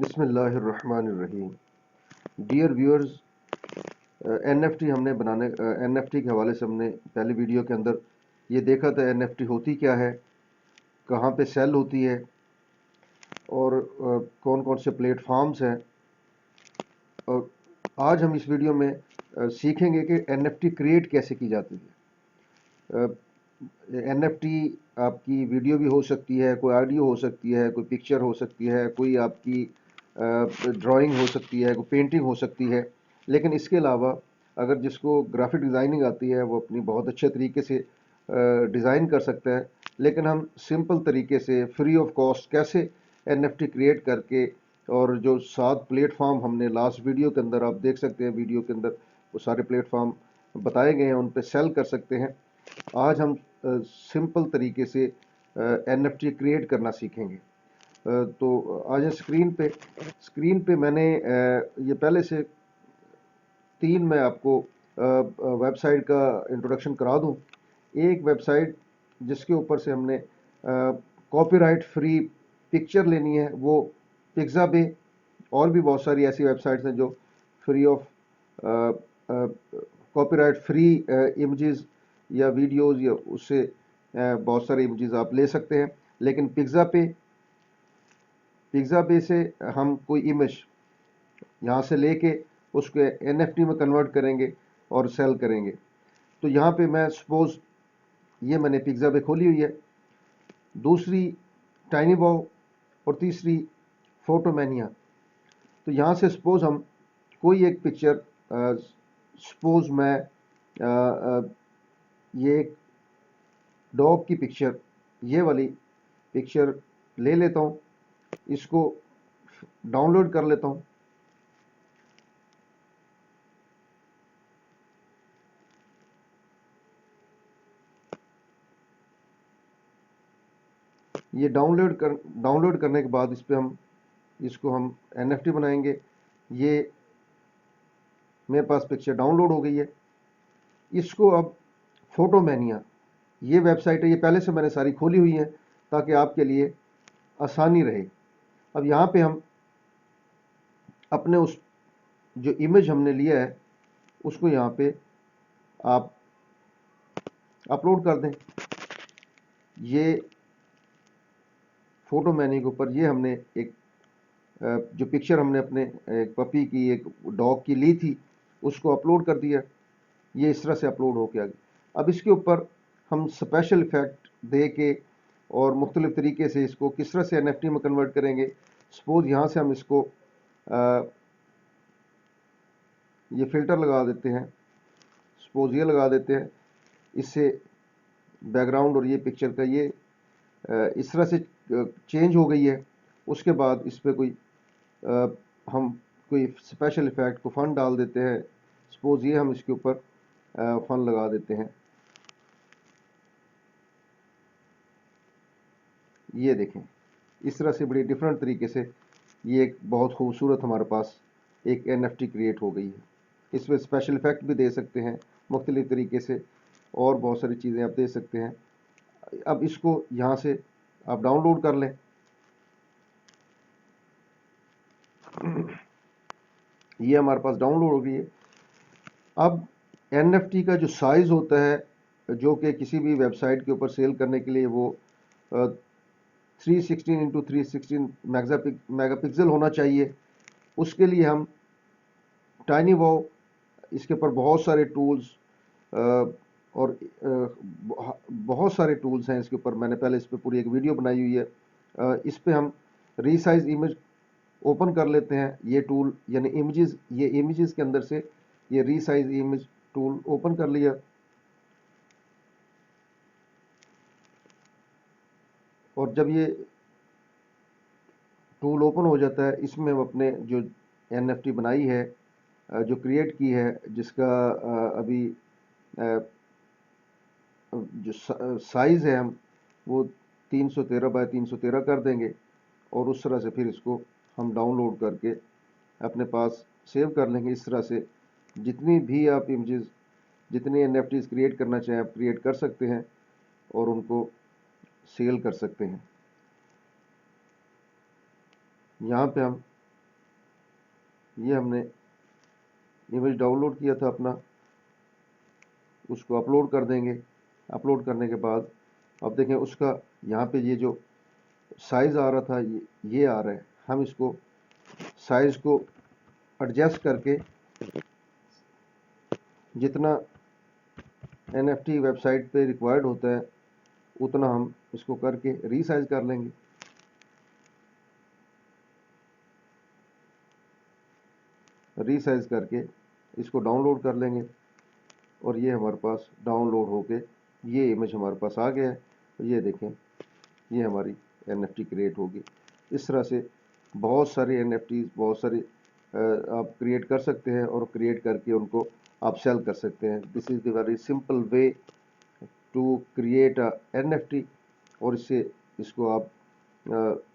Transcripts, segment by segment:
बिस्मिल्लाहिर्रहमानिर्रहीम। Dear viewers, NFT हमने बनाने एनएफटी के हवाले से हमने पहली वीडियो के अंदर ये देखा था एनएफटी होती क्या है, कहाँ पे सेल होती है और कौन कौन से प्लेटफॉर्म्स हैं। और आज हम इस वीडियो में सीखेंगे कि एनएफटी क्रिएट कैसे की जाती है। एनएफटी आपकी वीडियो भी हो सकती है, कोई ऑडियो हो सकती है, कोई पिक्चर हो सकती है, कोई आपकी ड्राइंग हो सकती है, कोई पेंटिंग हो सकती है। लेकिन इसके अलावा अगर जिसको ग्राफिक डिज़ाइनिंग आती है वो अपनी बहुत अच्छे तरीके से डिज़ाइन कर सकता है। लेकिन हम सिंपल तरीके से फ्री ऑफ कॉस्ट कैसे एनएफटी क्रिएट करके, और जो 7 प्लेटफॉर्म हमने लास्ट वीडियो के अंदर आप देख सकते हैं, वीडियो के अंदर वो सारे प्लेटफॉर्म बताए गए हैं, उन पे सेल कर सकते हैं। आज हम सिंपल तरीके से एनएफटी क्रिएट करना सीखेंगे। तो आज स्क्रीन पे मैंने ये पहले से 3 मैं आपको वेबसाइट का इंट्रोडक्शन करा दूं। एक वेबसाइट जिसके ऊपर से हमने कॉपीराइट फ्री पिक्चर लेनी है वो पिक्साबे। और भी बहुत सारी ऐसी वेबसाइट्स हैं जो free of copyright free images या वीडियोस या उससे बहुत सारे इमेजेस आप ले सकते हैं। लेकिन पिक्साबे से हम कोई इमेज यहाँ से लेके उसको एनएफटी में कन्वर्ट करेंगे और सेल करेंगे। तो यहाँ पे मैं सपोज ये मैंने पिक्साबे खोली हुई है, दूसरी टाइनीबॉव और तीसरी फोटोमैनिया। तो यहाँ से सपोज हम कोई एक पिक्चर, सपोज मैं ये एक डॉग की पिक्चर, ये वाली पिक्चर ले लेता हूँ, इसको डाउनलोड कर लेता हूँ। ये डाउनलोड करने के बाद इस पे हम इसको हम एनएफटी बनाएंगे। ये मेरे पास पिक्चर डाउनलोड हो गई है। इसको अब फोटोमैनिया, ये वेबसाइट है, ये पहले से मैंने सारी खोली हुई है ताकि आपके लिए आसानी रहे। अब यहाँ पे हम अपने उस जो इमेज हमने लिया है उसको यहाँ पे आप अपलोड कर दें। ये फोटोमैनिया के ऊपर ये हमने एक जो पिक्चर हमने अपने एक पपी की, एक डॉग की ली थी, उसको अपलोड कर दिया। ये इस तरह से अपलोड हो के आ गया। अब इसके ऊपर हम स्पेशल इफेक्ट दे के और मुख्तलिफ तरीके से इसको किस तरह से एनएफटी में कन्वर्ट करेंगे। सपोज यहाँ से हम इसको ये फिल्टर लगा देते हैं, सपोज ये लगा देते हैं, इससे बैकग्राउंड और ये पिक्चर का ये इस तरह से चेंज हो गई है। उसके बाद इस पर कोई हम कोई स्पेशल इफेक्ट को फन डाल देते हैं। सपोज ये हम इसके ऊपर फन लगा देते हैं। ये देखें, इस तरह से बड़ी डिफरेंट तरीके से ये एक बहुत खूबसूरत हमारे पास एक एनएफटी क्रिएट हो गई है। इसमें स्पेशल इफेक्ट भी दे सकते हैं मुख्तलिफ तरीके से, और बहुत सारी चीज़ें आप दे सकते हैं। अब इसको यहाँ से आप डाउनलोड कर लें। ये हमारे पास डाउनलोड हो गई है। अब एनएफटी का जो साइज़ होता है, जो कि किसी भी वेबसाइट के ऊपर सेल करने के लिए वो 316 इंटू 316 मेगापिक्सल होना चाहिए। उसके लिए हम टाइनीवॉव, इसके ऊपर बहुत सारे टूल्स और बहुत सारे टूल्स हैं इसके ऊपर। मैंने पहले इस पर पूरी एक वीडियो बनाई हुई है। इस पे हम रीसाइज इमेज ओपन कर लेते हैं। ये टूल यानी इमेजेस, ये इमेजेस के अंदर से ये रीसाइज इमेज टूल ओपन कर लिया। और जब ये टूल ओपन हो जाता है, इसमें हम अपने जो एनएफटी बनाई है, जो क्रिएट की है, जिसका अभी जो साइज़ है हम वो 313 बाय 313 कर देंगे। और उस तरह से फिर इसको हम डाउनलोड करके अपने पास सेव कर लेंगे। इस तरह से जितनी भी आप इमेजेस, जितने एनएफटीज क्रिएट करना चाहें आप क्रिएट कर सकते हैं और उनको सेल कर सकते हैं। यहाँ पे हम ये हमने इमेज डाउनलोड किया था अपना, उसको अपलोड कर देंगे। अपलोड करने के बाद अब देखें उसका यहाँ पे ये जो साइज़ आ रहा था ये आ रहा है। हम इसको साइज़ को एडजस्ट करके जितना NFT वेबसाइट पे रिक्वायर्ड होता है उतना हम इसको करके रीसाइज कर लेंगे। रीसाइज करके इसको डाउनलोड कर लेंगे और ये हमारे पास डाउनलोड होके ये इमेज हमारे पास आ गया है। ये देखें, ये हमारी NFT क्रिएट होगी। इस तरह से बहुत सारे NFT बहुत सारे आप क्रिएट कर सकते हैं और क्रिएट करके उनको आप सेल कर सकते हैं। This is the very simple way to create a NFT। और इसको आप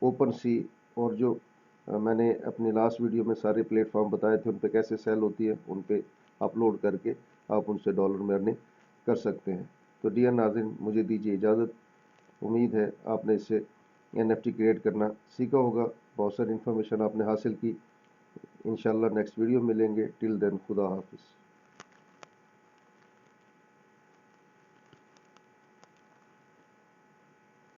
ओपन सी और जो मैंने अपनी लास्ट वीडियो में सारे प्लेटफॉर्म बताए थे उन पे कैसे सेल होती है, उन पे अपलोड करके आप उनसे डॉलर में अर्निंग कर सकते हैं। तो डियर नाज़रीन, मुझे दीजिए इजाज़त। उम्मीद है आपने इससे NFT क्रिएट करना सीखा होगा, बहुत सारी इन्फॉर्मेशन आपने हासिल की। इंशाल्लाह नेक्स्ट वीडियो मिलेंगे। टिल देन खुदा हाफिज़।